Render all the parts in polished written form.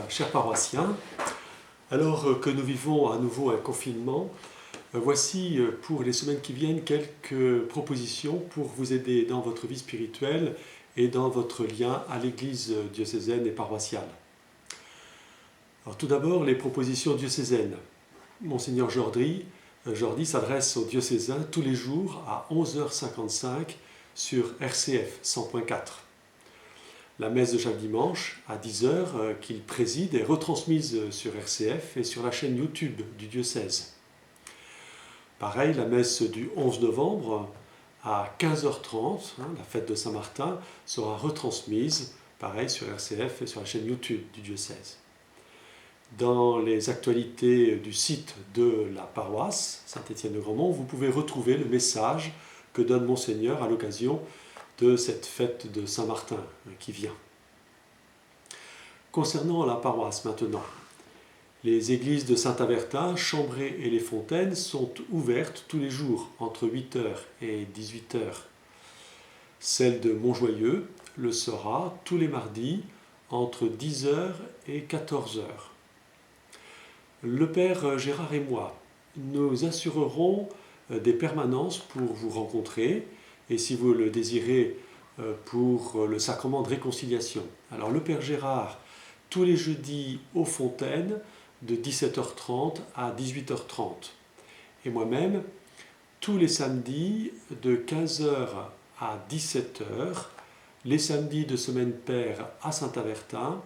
chers paroissiens, alors que nous vivons à nouveau un confinement, voici pour les semaines qui viennent quelques propositions pour vous aider dans votre vie spirituelle et dans votre lien à l'Église diocésaine et paroissiale. Alors, tout d'abord, les propositions diocésaines. Monseigneur Jordi s'adresse aux diocésains tous les jours à 11h55 sur RCF 100.4. La messe de chaque dimanche à 10h qu'il préside est retransmise sur RCF et sur la chaîne YouTube du diocèse. Pareil, la messe du 11 novembre à 15h30, la fête de Saint-Martin, sera retransmise, pareil, sur RCF et sur la chaîne YouTube du diocèse. Dans les actualités du site de la paroisse Saint-Étienne-de-Grandmont, vous pouvez retrouver le message que donne Monseigneur à l'occasion de cette fête de Saint-Martin qui vient. Concernant la paroisse maintenant, les églises de Saint-Avertin, Chambray et Les Fontaines sont ouvertes tous les jours entre 8h et 18h. Celle de Montjoyeux le sera tous les mardis entre 10h et 14h. Le Père Gérard et moi, nous assurerons des permanences pour vous rencontrer et si vous le désirez pour le sacrement de réconciliation. Alors le Père Gérard, tous les jeudis aux Fontaines, de 17h30 à 18h30. Et moi-même, tous les samedis de 15h à 17h, les samedis de semaine paire à Saint-Avertin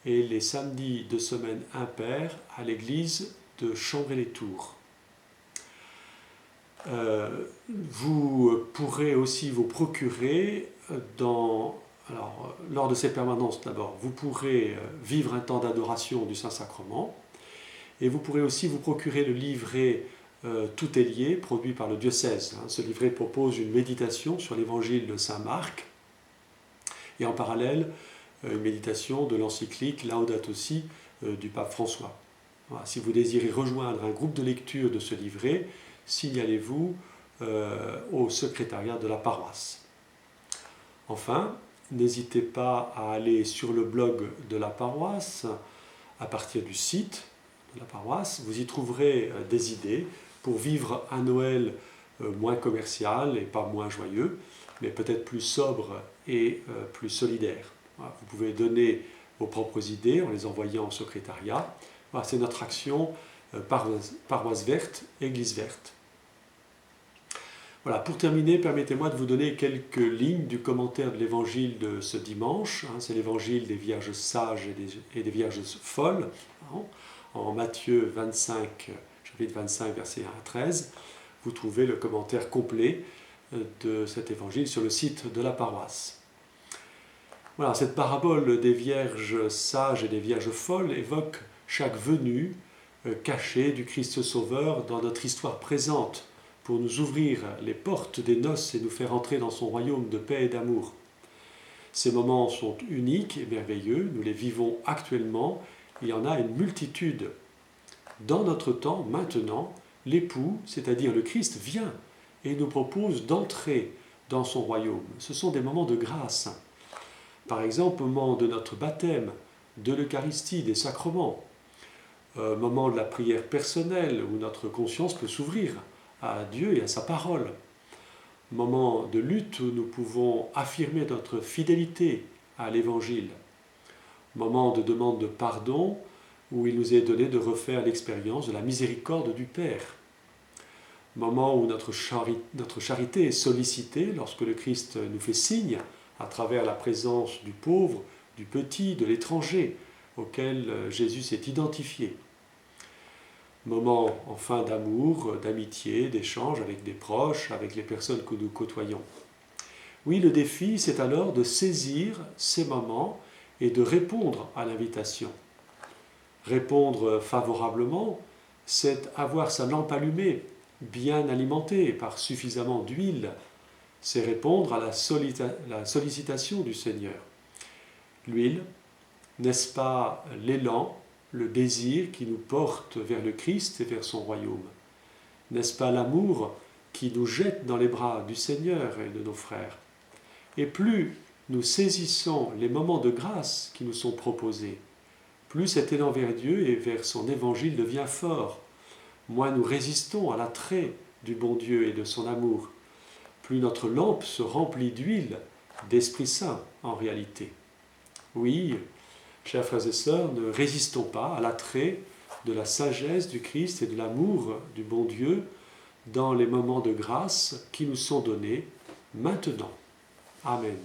et les samedis de semaine impaire à l'église de Chambray-les-Tours. Vous pourrez aussi vous procurer, lors de ces permanences d'abord, vous pourrez vivre un temps d'adoration du Saint-Sacrement et vous pourrez aussi vous procurer le livret Tout est lié, produit par le diocèse. Ce livret propose une méditation sur l'évangile de Saint Marc et en parallèle une méditation de l'encyclique Laudato Si du pape François. Voilà, si vous désirez rejoindre un groupe de lecture de ce livret, signalez-vous au secrétariat de la paroisse. Enfin, n'hésitez pas à aller sur le blog de la paroisse à partir du site de la paroisse. Vous y trouverez des idées pour vivre un Noël moins commercial et pas moins joyeux, mais peut-être plus sobre et plus solidaire. Voilà, vous pouvez donner vos propres idées en les envoyant au secrétariat. Voilà, c'est notre action paroisse verte, église verte. Voilà, pour terminer, permettez-moi de vous donner quelques lignes du commentaire de l'évangile de ce dimanche. C'est l'évangile des Vierges sages et des Vierges folles. En Matthieu 25, chapitre 25, versets 1 à 13, vous trouvez le commentaire complet de cet évangile sur le site de la paroisse. Voilà, cette parabole des Vierges sages et des Vierges folles évoque chaque venue cachée du Christ Sauveur dans notre histoire présente, pour nous ouvrir les portes des noces et nous faire entrer dans son royaume de paix et d'amour. Ces moments sont uniques et merveilleux, nous les vivons actuellement, il y en a une multitude. Dans notre temps, maintenant, l'époux, c'est-à-dire le Christ, vient et nous propose d'entrer dans son royaume. Ce sont des moments de grâce. Par exemple, au moment de notre baptême, de l'Eucharistie, des sacrements, moment de la prière personnelle où notre conscience peut s'ouvrir à Dieu et à sa parole. Moment de lutte où nous pouvons affirmer notre fidélité à l'Évangile. Moment de demande de pardon où il nous est donné de refaire l'expérience de la miséricorde du Père. Moment où notre charité est sollicitée lorsque le Christ nous fait signe à travers la présence du pauvre, du petit, de l'étranger auquel Jésus s'est identifié. Moment enfin d'amour, d'amitié, d'échange avec des proches, avec les personnes que nous côtoyons. Oui, le défi, c'est alors de saisir ces moments et de répondre à l'invitation. Répondre favorablement, c'est avoir sa lampe allumée, bien alimentée par suffisamment d'huile. C'est répondre à la sollicitation du Seigneur. L'huile, n'est-ce pas l'élan, le désir qui nous porte vers le Christ et vers son royaume? N'est-ce pas l'amour qui nous jette dans les bras du Seigneur et de nos frères? Et plus nous saisissons les moments de grâce qui nous sont proposés, plus cet élan vers Dieu et vers son évangile devient fort, moins nous résistons à l'attrait du bon Dieu et de son amour, plus notre lampe se remplit d'huile, d'Esprit Saint en réalité. Oui, chers frères et sœurs, ne résistons pas à l'attrait de la sagesse du Christ et de l'amour du bon Dieu dans les moments de grâce qui nous sont donnés maintenant. Amen.